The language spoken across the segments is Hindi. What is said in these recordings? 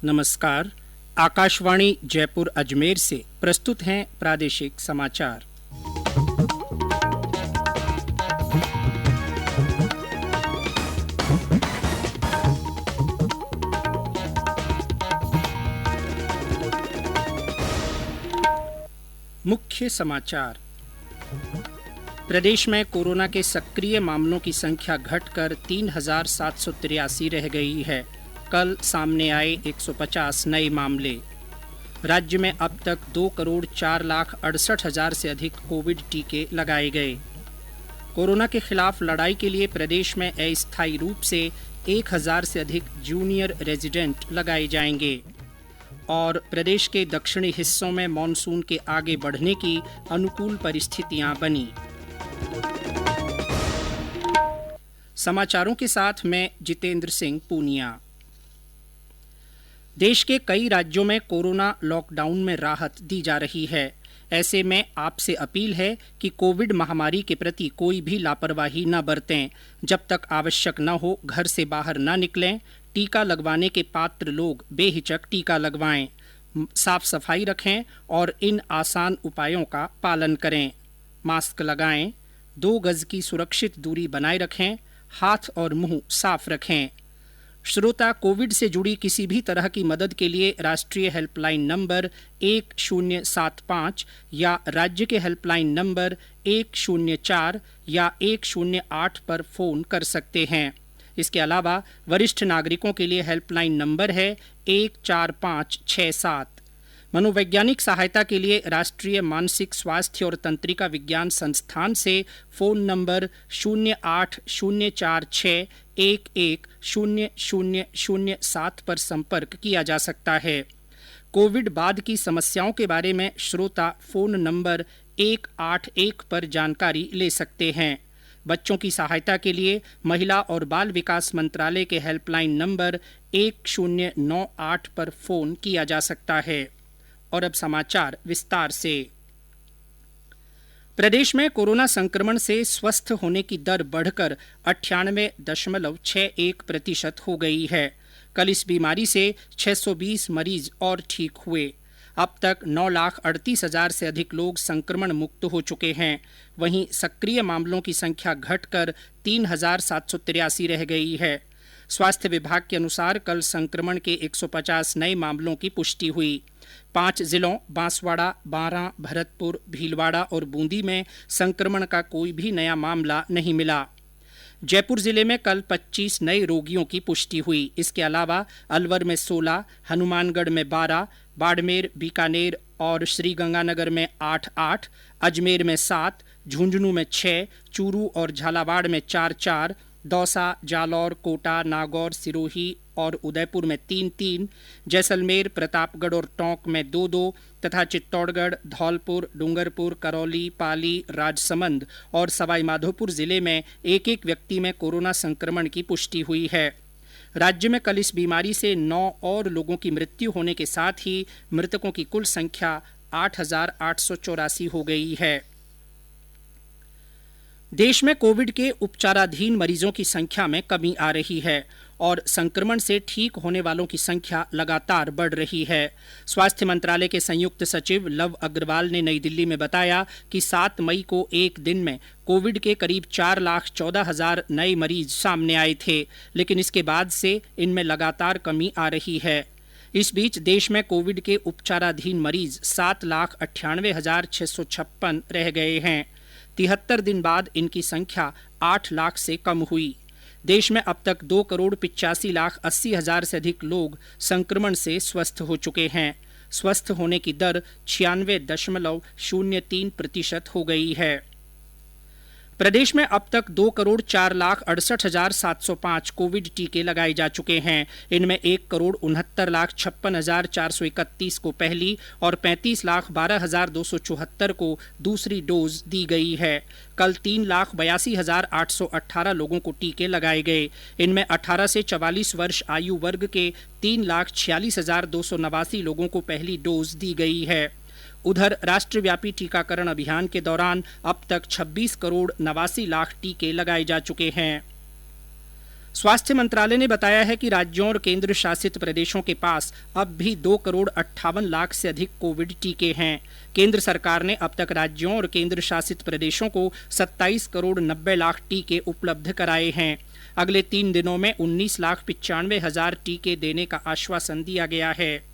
नमस्कार। आकाशवाणी जयपुर अजमेर से प्रस्तुत हैं प्रादेशिक समाचार। मुख्य समाचार। प्रदेश में कोरोना के सक्रिय मामलों की संख्या घटकर 3,783 रह गई है। कल सामने आए 150 नए मामले। राज्य में अब तक 2,04,68,000 से अधिक कोविड टीके लगाए गए। कोरोना के खिलाफ लड़ाई के लिए प्रदेश में अस्थायी रूप से 1,000 से अधिक जूनियर रेजिडेंट लगाए जाएंगे। और प्रदेश के दक्षिणी हिस्सों में मानसून के आगे बढ़ने की अनुकूल परिस्थितियां बनी। समाचारों के साथ मैं जितेंद्र सिंह पूनिया। देश के कई राज्यों में कोरोना लॉकडाउन में राहत दी जा रही है। ऐसे में आपसे अपील है कि कोविड महामारी के प्रति कोई भी लापरवाही न बरतें। जब तक आवश्यक न हो घर से बाहर न निकलें। टीका लगवाने के पात्र लोग बेहिचक टीका लगवाएं। साफ सफाई रखें और इन आसान उपायों का पालन करें। मास्क लगाएं, 2 गज की सुरक्षित दूरी बनाए रखें, हाथ और मुंह साफ रखें। श्रोता कोविड से जुड़ी किसी भी तरह की मदद के लिए राष्ट्रीय हेल्पलाइन नंबर 1075 या राज्य के हेल्पलाइन नंबर 104 या 108 पर फोन कर सकते हैं। इसके अलावा वरिष्ठ नागरिकों के लिए हेल्पलाइन नंबर है 14567। मनोवैज्ञानिक सहायता के लिए राष्ट्रीय मानसिक स्वास्थ्य और तंत्रिका विज्ञान संस्थान से फोन नंबर 080461100007 पर संपर्क किया जा सकता है। कोविड बाद की समस्याओं के बारे में श्रोता फोन नंबर 181 पर जानकारी ले सकते हैं। बच्चों की सहायता के लिए महिला और बाल विकास मंत्रालय के हेल्पलाइन नंबर 1098 पर फोन किया जा सकता है। और अब समाचार विस्तार से। प्रदेश में कोरोना संक्रमण से स्वस्थ होने की दर बढ़कर 98.61% हो गई है। कल इस बीमारी से 620 मरीज और ठीक हुए। अब तक 9,38,000 से अधिक लोग संक्रमण मुक्त हो चुके हैं। वहीं सक्रिय मामलों की संख्या घटकर 3,783 रह गई है। स्वास्थ्य विभाग के अनुसार कल संक्रमण के 150 नए मामलों की पुष्टि हुई। 5 जिलों बांसवाड़ा, बारां, भरतपुर, भीलवाड़ा और बूंदी में संक्रमण का कोई भी नया मामला नहीं मिला। जयपुर जिले में कल 25 नए रोगियों की पुष्टि हुई। इसके अलावा अलवर में 16, हनुमानगढ़ में 12, बाड़मेर, बीकानेर और श्रीगंगानगर में 8-8, अजमेर में 7, झुंझुनू में 6, चूरू और झालावाड़ में 4-4, दौसा, जालौर, कोटा, नागौर, सिरोही और उदयपुर में 3-3, जैसलमेर, प्रतापगढ़ और टोंक में 2-2 तथा चित्तौड़गढ़, धौलपुर, डूंगरपुर, करौली, पाली, राजसमंद और सवाईमाधोपुर जिले में एक व्यक्ति में कोरोना संक्रमण की पुष्टि हुई है। राज्य में कल इस बीमारी से 9 और लोगों की मृत्यु होने के साथ ही मृतकों की कुल संख्या 8,884 हो गई है। देश में कोविड के उपचाराधीन मरीजों की संख्या में कमी आ रही है और संक्रमण से ठीक होने वालों की संख्या लगातार बढ़ रही है। स्वास्थ्य मंत्रालय के संयुक्त सचिव लव अग्रवाल ने नई दिल्ली में बताया कि 7 मई को एक दिन में कोविड के करीब 4,14,000 नए मरीज सामने आए थे, लेकिन इसके बाद से इनमें लगातार कमी आ रही है। इस बीच देश में कोविड के उपचाराधीन मरीज 7,98,656 रह गए हैं। 73 दिन बाद इनकी संख्या 8 लाख से कम हुई। देश में अब तक 2,85,80,000 से अधिक लोग संक्रमण से स्वस्थ हो चुके हैं। स्वस्थ होने की दर 96.03% हो गई है। प्रदेश में अब तक 2,04,68,705 कोविड टीके लगाए जा चुके हैं। इनमें 1,69,56,431 को पहली और 35,12,274 को दूसरी डोज दी गई है। कल 3,82,818 लोगों को टीके लगाए गए। इनमें 18 से 44 वर्ष आयु वर्ग के 3,46,289 लोगों को पहली डोज दी गई है। उधर राष्ट्रव्यापी टीकाकरण अभियान के दौरान अब तक 26,89,00,000 टीके लगाए जा चुके हैं। स्वास्थ्य मंत्रालय ने बताया है कि राज्यों और केंद्र शासित प्रदेशों के पास अब भी 2,58,00,000 से अधिक कोविड टीके हैं। केंद्र सरकार ने अब तक राज्यों और केंद्र शासित प्रदेशों को 27,90,00,000 टीके उपलब्ध कराए हैं। अगले 3 दिनों में 19,95,000 टीके देने का आश्वासन दिया गया है।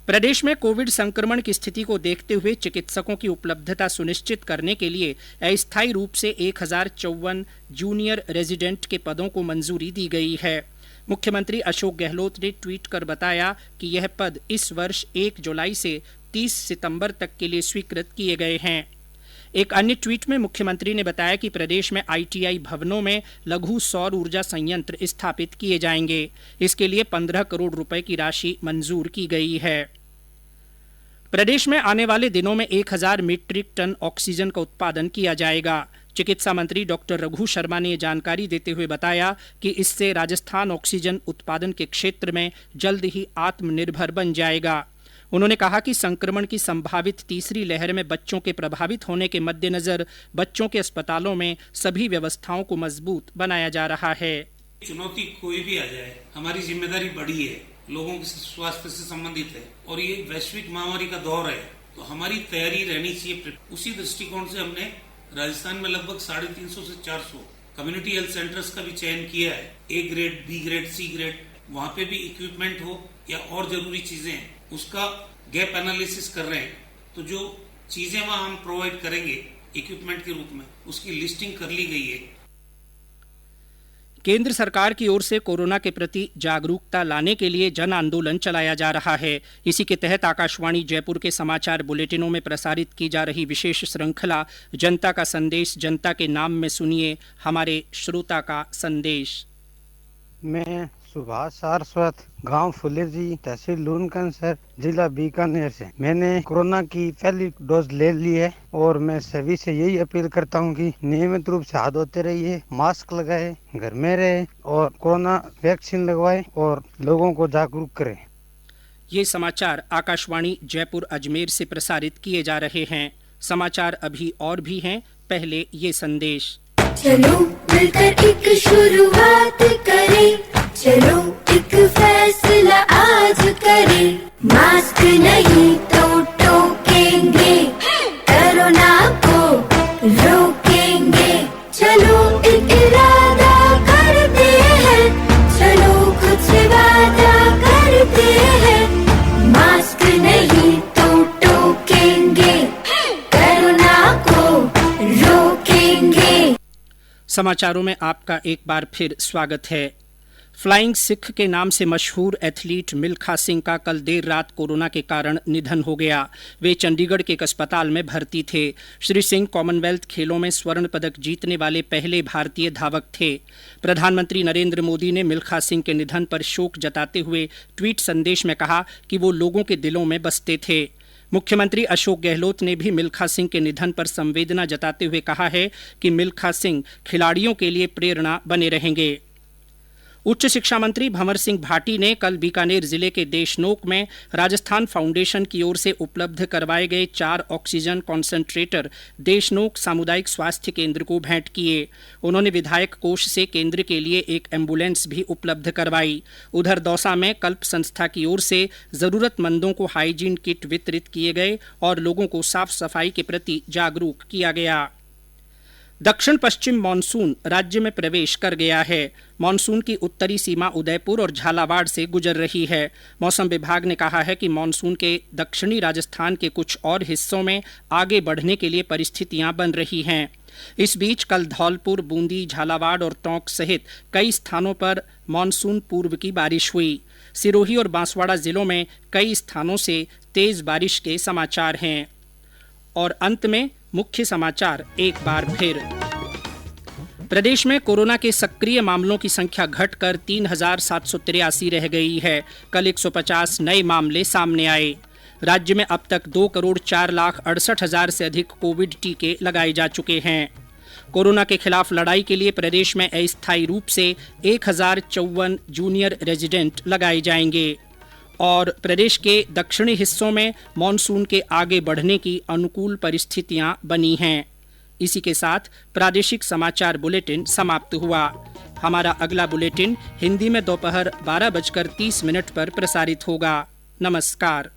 प्रदेश में कोविड संक्रमण की स्थिति को देखते हुए चिकित्सकों की उपलब्धता सुनिश्चित करने के लिए अस्थायी रूप से 1,054 जूनियर रेजिडेंट के पदों को मंजूरी दी गई है। मुख्यमंत्री अशोक गहलोत ने ट्वीट कर बताया कि यह पद इस वर्ष 1 जुलाई से 30 सितंबर तक के लिए स्वीकृत किए गए हैं। एक अन्य ट्वीट में मुख्यमंत्री ने बताया कि प्रदेश में आईटीआई भवनों में लघु सौर ऊर्जा संयंत्र स्थापित किए जाएंगे। इसके लिए 15 करोड़ रुपए की राशि मंजूर की गई है। प्रदेश में आने वाले दिनों में 1,000 मीट्रिक टन ऑक्सीजन का उत्पादन किया जाएगा। चिकित्सा मंत्री डॉक्टर रघु शर्मा ने ये जानकारी देते हुए बताया कि इससे राजस्थान ऑक्सीजन उत्पादन के क्षेत्र में जल्द ही आत्मनिर्भर बन जाएगा। उन्होंने कहा कि संक्रमण की संभावित तीसरी लहर में बच्चों के प्रभावित होने के मद्देनजर बच्चों के अस्पतालों में सभी व्यवस्थाओं को मजबूत बनाया जा रहा है। चुनौती कोई भी आ जाए, हमारी जिम्मेदारी बड़ी है, लोगों के स्वास्थ्य से संबंधित है और ये वैश्विक महामारी का दौर है, तो हमारी तैयारी रहनी चाहिए। उसी दृष्टिकोण से हमने राजस्थान में लगभग 350 से 400 कम्युनिटी हेल्थ सेंटर्स का भी चयन किया है। A grade, B grade, C grade, वहाँ पे भी इक्विपमेंट हो या और जरूरी चीजें हैं, उसका गैप एनालिसिस कर रहे हैं। तो जो चीजें वहां हम प्रोवाइड करेंगे इक्विपमेंट के रूप में, उसकी लिस्टिंग कर ली गई है। केंद्र सरकार की ओर से कोरोना के प्रति जागरूकता लाने के लिए जन आंदोलन चलाया जा रहा है। इसी के तहत आकाशवाणी जयपुर के समाचार बुलेटिनों में प्रसारित की जा रही विशेष श्रृंखला जनता का संदेश जनता के नाम में सुनिए हमारे श्रोता का संदेश। मैं सुभाष सारस्वत, गांव फुलेजी, तहसील लूनकंसर, जिला बीकानेर से। मैंने कोरोना की पहली डोज ले ली है और मैं सभी से यही अपील करता हूं कि नियमित रूप से हाथ धोते रहिए, मास्क लगाए, घर में रहे और कोरोना वैक्सीन लगवाए और लोगों को जागरूक करें। ये समाचार आकाशवाणी जयपुर अजमेर से प्रसारित किए जा रहे हैं। समाचार अभी और भी हैं, पहले ये संदेश। चलो मिलकर एक शुरुआत करें, चलो एक फैसला आज करें, मास्क नहीं तो टोकेंगे, कोरोना को रोकेंगे, चलो एक इरादा करते हैं, चलो कुछ वादा करते हैं, मास्क नहीं तो टोकेंगे, कोरोना को रोकेंगे। समाचारों में आपका एक बार फिर स्वागत है। फ्लाइंग सिख के नाम से मशहूर एथलीट मिल्खा सिंह का कल देर रात कोरोना के कारण निधन हो गया। वे चंडीगढ़ के एक अस्पताल में भर्ती थे। श्री सिंह कॉमनवेल्थ खेलों में स्वर्ण पदक जीतने वाले पहले भारतीय धावक थे। प्रधानमंत्री नरेंद्र मोदी ने मिल्खा सिंह के निधन पर शोक जताते हुए ट्वीट संदेश में कहा कि वो लोगों के दिलों में बसते थे। मुख्यमंत्री अशोक गहलोत ने भी मिल्खा सिंह के निधन पर संवेदना जताते हुए कहा है कि मिल्खा सिंह खिलाड़ियों के लिए प्रेरणा बने रहेंगे। उच्च शिक्षा मंत्री भंवर सिंह भाटी ने कल बीकानेर जिले के देशनोक में राजस्थान फाउंडेशन की ओर से उपलब्ध करवाए गए 4 ऑक्सीजन कॉन्सेंट्रेटर देशनोक सामुदायिक स्वास्थ्य केंद्र को भेंट किए। उन्होंने विधायक कोष से केंद्र के लिए एक एम्बुलेंस भी उपलब्ध करवाई। उधर दौसा में कल्प संस्था की ओर से जरूरतमंदों को हाइजीन किट वितरित किए गए और लोगों को साफ सफाई के प्रति जागरूक किया गया। दक्षिण पश्चिम मानसून राज्य में प्रवेश कर गया है। मानसून की उत्तरी सीमा उदयपुर और झालावाड़ से गुजर रही है। मौसम विभाग ने कहा है कि मानसून के दक्षिणी राजस्थान के कुछ और हिस्सों में आगे बढ़ने के लिए परिस्थितियां बन रही हैं। इस बीच कल धौलपुर, बूंदी, झालावाड़ और टोंक सहित कई स्थानों पर मानसून पूर्व की बारिश हुई। सिरोही और बांसवाड़ा जिलों में कई स्थानों से तेज बारिश के समाचार हैं। और अंत में मुख्य समाचार एक बार फिर। प्रदेश में कोरोना के सक्रिय मामलों की संख्या घटकर 3,783 रह गई है। कल 150 नए मामले सामने आए। राज्य में अब तक 2,04,68,000 से अधिक कोविड टीके लगाए जा चुके हैं। कोरोना के खिलाफ लड़ाई के लिए प्रदेश में अस्थायी रूप से 1,054 जूनियर रेजिडेंट लगाए जाएंगे। और प्रदेश के दक्षिणी हिस्सों में मानसून के आगे बढ़ने की अनुकूल परिस्थितियां बनी हैं। इसी के साथ प्रादेशिक समाचार बुलेटिन समाप्त हुआ। हमारा अगला बुलेटिन हिंदी में दोपहर 12:30 पर प्रसारित होगा। नमस्कार।